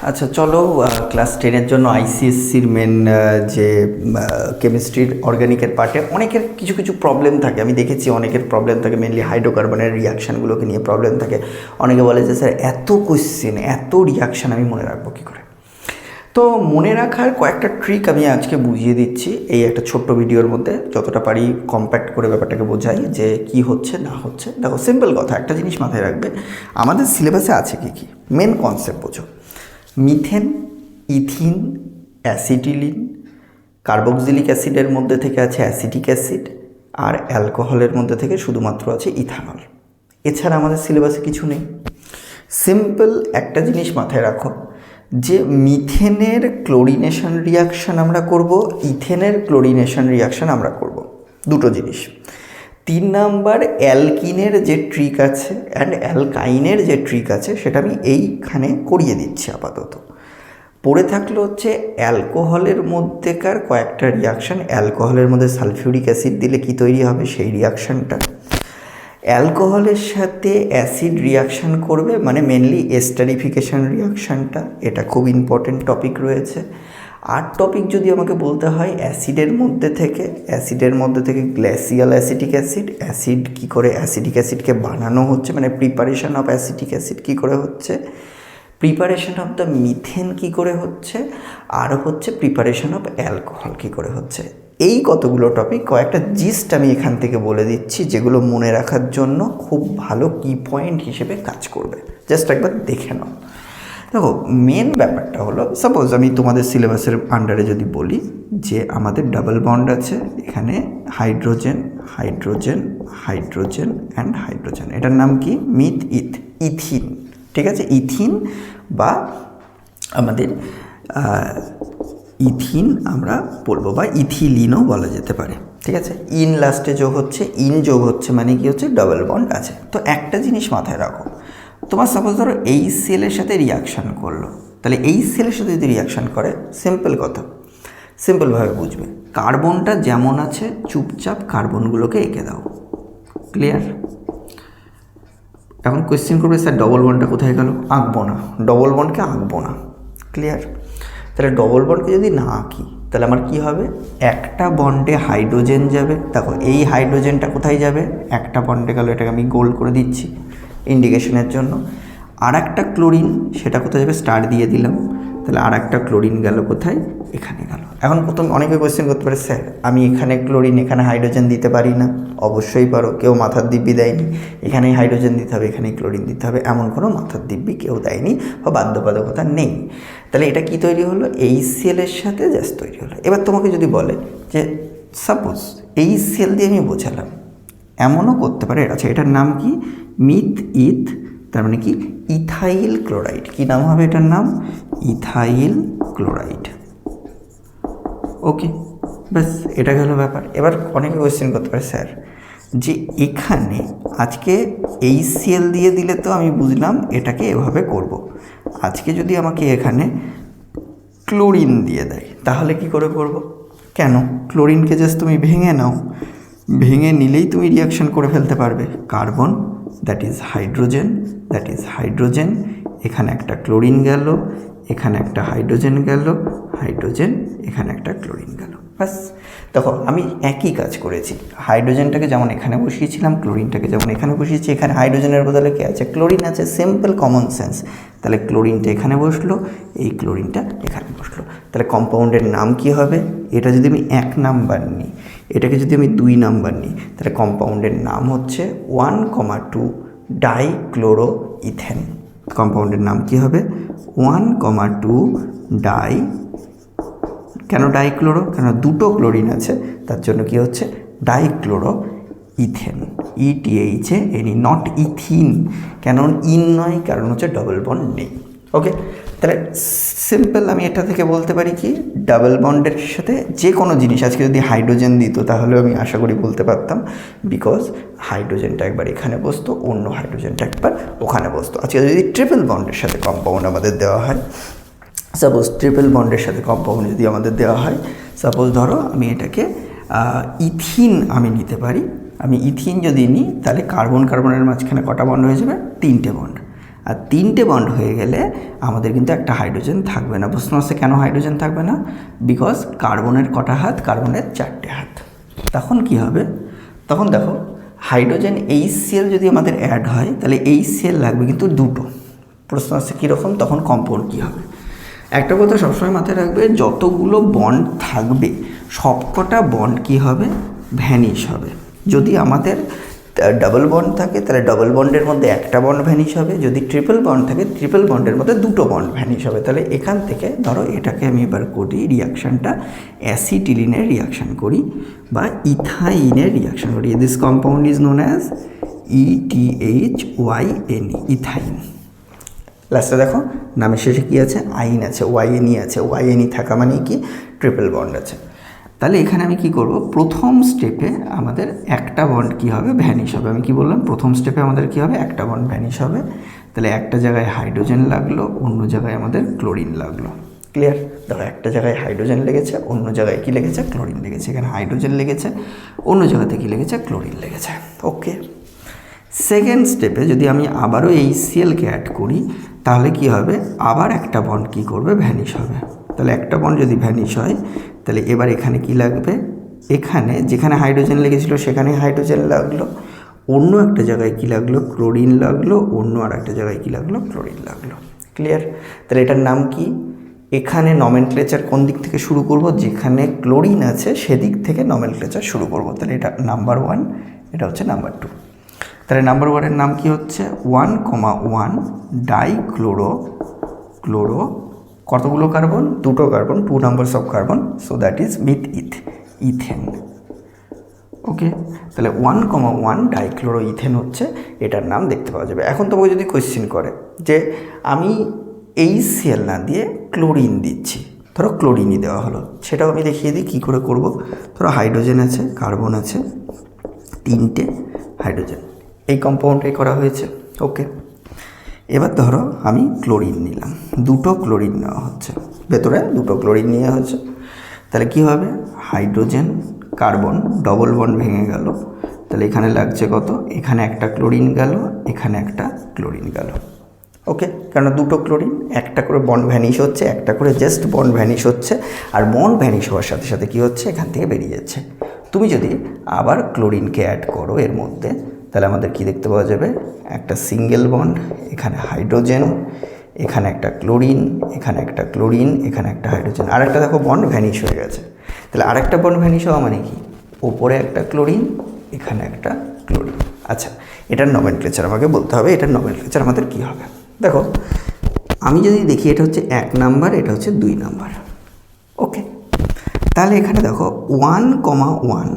আচ্ছা চলো, ক্লাস 10-এর জন্য আইসিএসসির মেন যে কেমিস্ট্রির অর্গানিকের পার্টে অনেকের কিছু কিছু প্রবলেম থাকে। আমি দেখেছি অনেকের প্রবলেম থাকে, মেনলি হাইড্রোকার্বনের রিয়াকশানগুলোকে নিয়ে প্রবলেম থাকে। অনেকে বলে যে স্যার এত কোশ্চেন, এত রিয়াকশান আমি মনে রাখবো কী করে। তো মনে রাখার কয়েকটা ট্রিক আমি আজকে বুঝিয়ে দিচ্ছি এই একটা ছোট্ট ভিডিওর মধ্যে, যতটা পারি কম্প্যাক্ট করে ব্যাপারটাকে বোঝাই যে কি হচ্ছে না হচ্ছে। দেখো, সিম্পল কথা, একটা জিনিস মাথায় রাখবে, আমাদের সিলেবাসে আছে কি কি মেন কনসেপ্ট বোঝো। মিথেন, ইথিন, অ্যাসিটিলিন, কার্বক্সিলিক অ্যাসিডের মধ্যে থেকে আছে অ্যাসিটিক অ্যাসিড, আর অ্যালকোহলের মধ্যে থেকে শুধুমাত্র আছে ইথানল। এছাড়া আমাদের সিলেবাসে কিছু নেই। সিম্পল একটা জিনিস মাথায় রাখো যে মিথেনের ক্লোরিনেশন রিয়াকশান আমরা করব, ইথেনের ক্লোরিনেশন রিয়াকশান আমরা করব, দুটো জিনিস। 3 নাম্বার অ্যালকিনের যে ট্রিক আছে অ্যান্ড অ্যালকাইনের যে ট্রিক আছে সেটা আমি এইখানে করিয়ে দিচ্ছি আপাতত। পড়ে থাকলো হচ্ছে অ্যালকোহলের মধ্যেকার কয়েকটা রিয়াকশান। অ্যালকোহলের মধ্যে সালফিউরিক অ্যাসিড দিলে কি তৈরি হবে সেই রিয়াকশানটা। অ্যালকোহলের সাথে অ্যাসিড রিয়াকশান করবে, মানে মেনলি এস্টারিফিকেশান রিয়াকশানটা, এটা খুব ইম্পর্টেন্ট টপিক রয়েছে। আর টপিক যদি আমাকে বলতে হয় অ্যাসিডের মধ্যে থেকে গ্ল্যাসিয়াল অ্যাসিটিক অ্যাসিড, অ্যাসিড কী করে অ্যাসিটিক অ্যাসিডকে বানানো হচ্ছে, মানে প্রিপারেশন অফ অ্যাসিটিক অ্যাসিড কী করে হচ্ছে, প্রিপারেশন অফ দ্য মিথেন কী করে হচ্ছে, আর হচ্ছে প্রিপারেশন অফ অ্যালকোহল কী করে হচ্ছে। এই কতগুলো টপিক, কয়েকটা জিস্ট আমি এখান থেকে বলে দিচ্ছি যেগুলো মনে রাখার জন্য খুব ভালো কি পয়েন্ট হিসেবে কাজ করবে। জাস্ট একবার দেখে নাও। দেখো, মেন ব্যাপারটা হলো, সাপোজ আমি তোমাদের সিলেবাসের আন্ডারে যদি বলি যে আমাদের ডাবল বন্ড আছে এখানে, hydrogen hydrogen hydrogen and hydrogen, এটার নাম কি ইথিন। ঠিক আছে, ইথিন বা আমাদের ইথিন আমরা বলবো, বা ইথিলিনও বলা যেতে পারে। ঠিক আছে, ইন লাস্টে যোগ হচ্ছে, যোগ হচ্ছে মানে কি হচ্ছে ডাবল বন্ড আছে। তো একটা জিনিস মাথায় রাখো, তোমার সাপোজ ধরো এই সেলের সাথে রিয়াকশান করলো, তাহলে এই সেলের সাথে যদি রিয়াকশান করে, সিম্পল কথা, সিম্পলভাবে বুঝবে, কার্বনটা যেমন আছে চুপচাপ কার্বনগুলোকে এঁকে দাও। ক্লিয়ার? এখন কোয়েশ্চেন করবে স্যার ডবল বন্ডটা কোথায় গেল? আঁকবো না, ডবল বন্ডকে আঁকবো না। ক্লিয়ার? তাহলে ডবল বন্ডকে যদি না আঁকি তাহলে আমার কি হবে, একটা বন্ডে হাইড্রোজেন যাবে। দেখো, এই হাইড্রোজেনটা কোথায় যাবে, একটা বন্ডে গেল, এটাকে আমি গোল করে দিচ্ছি ইন্ডিকেশনের জন্য। আর একটা ক্লোরিন, সেটা কোথায় যাবে, স্টার দিয়ে দিলাম। তাহলে আর একটা ক্লোরিন গেল কোথায়, এখানে গেল। এখন প্রথম অনেকে কোয়েশ্চেন করতে পারে স্যার আমি এখানে ক্লোরিন এখানে হাইড্রোজেন দিতে পারি না? অবশ্যই পারো, কেউ মাথার দিব্যি দেয়নি এখানেই হাইড্রোজেন দিতে হবে এখানেই ক্লোরিন দিতে হবে, এমন কোনো মাথার দিব্যি কেউ দেয়নি বা বাধ্যবাধকতা নেই। তাহলে এটা কি তৈরি হলো, এই সেলের সাথে জাস্ট তৈরি হলো। এবার তোমাকে যদি বলে যে সাপোজ এই সেল দিয়ে আমি বোঝালাম, এমনও করতে পারে, আচ্ছা এটার নাম কি, ইথ, তার মানে কি ইথাইল ক্লোরাইড। কী নাম হবে এটার নাম, ইথাইল ক্লোরাইড। ওকে, ব্যাস এটা গেল ব্যাপার। এবার অনেকে কোয়েশ্চেন করতে পারে স্যার যে এখানে আজকে এই সেল দিয়ে দিলে তো আমি বুঝলাম এটাকে এভাবে করব, আজকে যদি আমাকে এখানে ক্লোরিন দিয়ে দেয় তাহলে কি করে করব? কেন, ক্লোরিনকে জাস্ট তুমি ভেঙে নাও, ভেঙে নিলেই তুমি রিয়াকশান করে ফেলতে পারবে। কার্বন দ্যাট ইজ হাইড্রোজেন, এখানে একটা ক্লোরিন গেল, এখানে একটা হাইড্রোজেন গেল, হাইড্রোজেন, এখানে একটা ক্লোরিন গেল, ব্যাস। দেখো আমি একই কাজ করেছি, হাইড্রোজেনটাকে যেমন এখানে বসিয়েছিলাম, ক্লোরিনটাকে যেমন এখানে বসিয়েছি, এখানে হাইড্রোজেনের বদলে কি আছে, ক্লোরিন আছে। Simple common sense. তাহলে ক্লোরিনটা এখানে বসলো, এই ক্লোরিনটা এখানে বসলো, তাহলে কম্পাউন্ডের নাম কি হবে, এটা যদি আমি 1 নাম্বার নিই, এটাকে যদি আমি 2 নাম্বার নিই, তাহলে কম্পাউন্ডের নাম হচ্ছে 1,2 ডাইক্লোরোইথেন। কম্পাউন্ডের নাম কি হবে, 1,2 ডাই, কেন ডাইক্লোরো, কেন দুটো ক্লোরিন আছে তার জন্য কি হচ্ছে dichloroethane, ETHANE, not ethene. কেন ইন নয়, কারণ হচ্ছে ডবল বন্ড নেই। ওকে, তাহলে সিম্পল আমি এটা থেকে বলতে পারি কি, ডাবল বন্ডের সাথে যে কোনো জিনিস, আজকে যদি হাইড্রোজেন দিত তাহলেও আমি আশা করি বলতে পারতাম, বিকজ হাইড্রোজেনটা একবার এখানে বসতো, অন্য হাইড্রোজেনটা একবার ওখানে বসতো। আজকে যদি ট্রিপল বন্ডের সাথে কম্পাউন্ড আমাদের দেওয়া হয়, সাপোজ ট্রিপল বন্ডের সাথে কম্পাউন্ড যদি আমাদের দেওয়া হয়, সাপোজ ধরো আমি এটাকে ইথিন আমি নিতে পারি, আমি ইথিন যদি নিই তাহলে কার্বনের মাঝখানে কটা বন্ড হয়ে যাবে, 3টে বন্ড। আর 3টে বন্ড হয়ে গেলে আমাদের কিন্তু একটা হাইড্রোজেন থাকবে না। প্রশ্ন হচ্ছে কেন হাইড্রোজেন থাকবে না? বিকজ কার্বনের কটা হাত? কার্বনের 4টে হাত। তখন কি হবে? তখন দেখো হাইড্রোজেন HCl যদি আমাদের অ্যাড হয় তাহলে HCl লাগবে কিন্তু 2টো। প্রশ্ন হচ্ছে কীরকম? তখন কম্পাউন্ড কী হবে? একটা কথা সবসময় মাথায় রাখবে, যতগুলো বন্ড থাকবে সবকটা বন্ড কী হবে? ভ্যানিশ হবে। যদি আমাদের ডাবল বন্ড থাকে তাহলে ডাবল বন্ডের মধ্যে একটা বন্ড ভ্যানিশ হবে, যদি ট্রিপল বন্ড থাকে ট্রিপল বন্ডের মধ্যে 2টো বন্ড ভ্যানিশ হবে। তাহলে এখান থেকে ধরো এটাকে আমি এবার করি রিয়াকশানটা অ্যাসিটিলিনের রিয়াকশান করি বা ইথাইনের রিয়াকশান করি। This compound is known as ETHYNE, ethyne. লাস্টে দেখো নামের শেষে কী আছে? আইন আছে, YNE আছে। YNE থাকা মানে কি? ট্রিপল বন্ড আছে। তাহলে এখানে আমি কি করব? প্রথম স্টেপে আমাদের একটা বন্ড কি হবে? ভ্যানিশ হবে। আমি কি বললাম? প্রথম স্টেপে আমাদের কি হবে? একটা বন্ড ভ্যানিশ হবে। তাহলে একটা জায়গায় হাইড্রোজেন লাগলো, অন্য জায়গায় আমাদের ক্লোরিন লাগলো। ক্লিয়ার? দেখো একটা জায়গায় হাইড্রোজেন লেগেছে, অন্য জায়গায় কি লেগেছে? ক্লোরিন লেগেছে। এখানে হাইড্রোজেন লেগেছে, অন্য জায়গাতে কি লেগেছে? ক্লোরিন লেগেছে। ওকে। সেকেন্ড স্টেপে যদি আমি আবারও HClকে অ্যাড করি তাহলে কি হবে? আবার একটা বন্ড কি করবে? ভ্যানিশ হবে। তাহলে একটা বন্ড যদি ভ্যানিশ হয় তাহলে এবার এখানে কি লাগবে? এখানে যেখানে হাইড্রোজেন লেগেছিলো সেখানে হাইড্রোজেন লাগলো, অন্য একটা জায়গায় কি লাগলো? ক্লোরিন লাগলো, অন্য আর একটা জায়গায় কি লাগলো? ক্লোরিন লাগলো। ক্লিয়ার? তাহলে এটার নাম কি? এখানে নমেনক্লেচার কোন দিক থেকে শুরু করব? যেখানে ক্লোরিন আছে সেদিক থেকে নমেনক্লেচার শুরু করব। তাহলে এটা নাম্বার 1, এটা হচ্ছে নাম্বার 2। তাহলে নাম্বার 1-এর নাম কি হচ্ছে? 1,1 ডাইক্লোরো কতগুলো কার্বন? 2টো carbon, 2 numbers of carbon, so that is ethane. Okay, তাহলে 1,1 ডাইক্লোরো ইথেন হচ্ছে এটার নাম, দেখতে পাওয়া যাবে। এখন তোমাকে যদি কোয়েশ্চেন করে যে আমি HCl না দিয়ে ক্লোরিন দিচ্ছি, ধরো ক্লোরিনই দেওয়া হলো, সেটাও আমি দেখিয়ে দিই কী করে করব। ধরো হাইড্রোজেন আছে, কার্বন আছে, 3টে হাইড্রোজেন, এই কম্পাউন্ডটাই করা হয়েছে। ওকে, এবার ধরো আমি ক্লোরিন নিলাম, 2টো ক্লোরিন নেওয়া হচ্ছে, ভেতরে 2টো ক্লোরিন নেওয়া হচ্ছে। তাহলে কি হবে? হাইড্রোজেন কার্বন ডবল বন্ড ভেঙে গেল, তাহলে এখানে লাগছে কত? এখানে একটা ক্লোরিন গেল, এখানে একটা ক্লোরিন গেল। ওকে, কারণ 2টো ক্লোরিন, একটা করে বন্ড ভ্যানিশ হচ্ছে, একটা করে জাস্ট বন্ড ভ্যানিশ হচ্ছে, আর বন্ড ভ্যানিশ হওয়ার সাথে সাথে কী হচ্ছে? এখান থেকে বেরিয়ে যাচ্ছে। তুমি যদি আবার ক্লোরিনকে অ্যাড করো এর মধ্যে, তাহলে আমাদের কি দেখতে পাওয়া যাবে? একটা সিঙ্গেল বন্ড, এখানে হাইড্রোজেন, এখানে একটা ক্লোরিন, এখানে একটা ক্লোরিন, এখানে একটা হাইড্রোজেন, আর একটা দেখো বন্ড ভ্যানিশ হয়ে গেছে। তাহলে আরেকটা বন্ড ভ্যানিশ হওয়া মানে কি? ওপরে একটা ক্লোরিন, এখানে একটা ক্লোরিন। আচ্ছা, এটার নমেনক্লেচার আমাকে বলতে হবে, এটার নমেনক্লেচার আমাদের কী হবে? দেখো আমি যদি দেখি এটা হচ্ছে 1 নাম্বার, এটা হচ্ছে 2 নাম্বার। ওকে, তাহলে এখানে দেখো 1,1,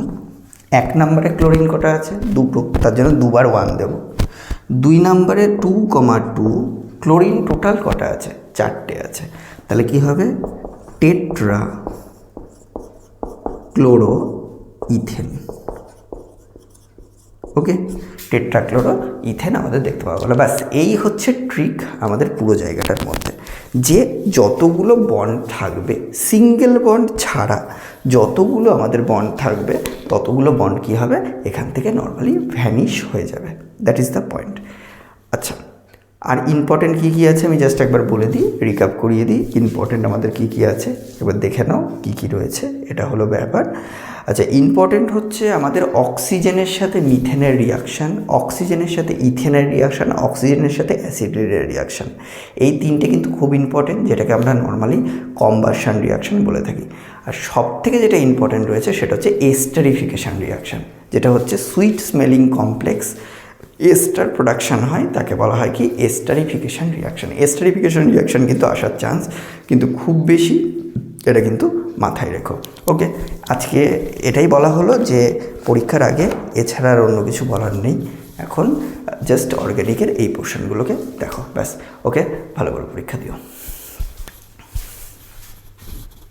1 নাম্বারে ক্লোরিন কটা আছে? 2টো, তার জন্য 2বার 1 দেব। 2 নাম্বারে 2,2 ক্লোরিন টোটাল কটা আছে? 4টে আছে। তাহলে কি হবে? Tetra chloro ethane. Okay, tetrachloro ethane আমাদের দেখতে পাওয়া গেলো। ব্যাস, এই হচ্ছে ট্রিক আমাদের পুরো জায়গাটার মধ্যে, যে যতগুলো বন্ড থাকবে সিঙ্গেল বন্ড ছাড়া, যতগুলো আমাদের বন্ড থাকবে ততগুলো বন্ড কী হবে? এখান থেকে নর্মালি ভ্যানিশ হয়ে যাবে। That is the point. আচ্ছা, আর ইম্পর্টেন্ট কী কী আছে আমি জাস্ট একবার বলে দিই, রিক্যাপ করিয়ে দিই। ইম্পর্টেন্ট আমাদের কী কী আছে এবার দেখে নাও কী কী রয়েছে, এটা হলো ব্যাপার। আচ্ছা, ইম্পর্টেন্ট হচ্ছে আমাদের অক্সিজেনের সাথে মিথেনের রিয়াকশান, অক্সিজেনের সাথে ইথেনের রিয়াকশান, অক্সিজেনের সাথে অ্যাসিডের রিয়াকশান। এই 3টে কিন্তু খুব ইম্পর্টেন্ট, যেটাকে আমরা নর্মালি কম্বাসন রিয়াকশান বলে থাকি। আর সব থেকে যেটা ইম্পর্টেন্ট রয়েছে সেটা হচ্ছে এস্টারিফিকেশান রিয়াকশান, যেটা হচ্ছে sweet smelling complex ester production হয়, তাকে বলা হয় কি? এস্টারিফিকেশান রিয়াকশান। এস্টারিফিকেশান রিয়াকশান কিন্তু আসার চান্স কিন্তু খুব বেশি, এটা কিন্তু মাথায় রেখো। ওকে, আজকে এটাই বলা হলো যে পরীক্ষার আগে, এছাড়া আর অন্য কিছু বলার নেই। এখন জাস্ট অর্গ্যানিকের এই পোর্শনগুলোকে দেখো, ব্যাস। ওকে, ভালো করে পরীক্ষা দিও।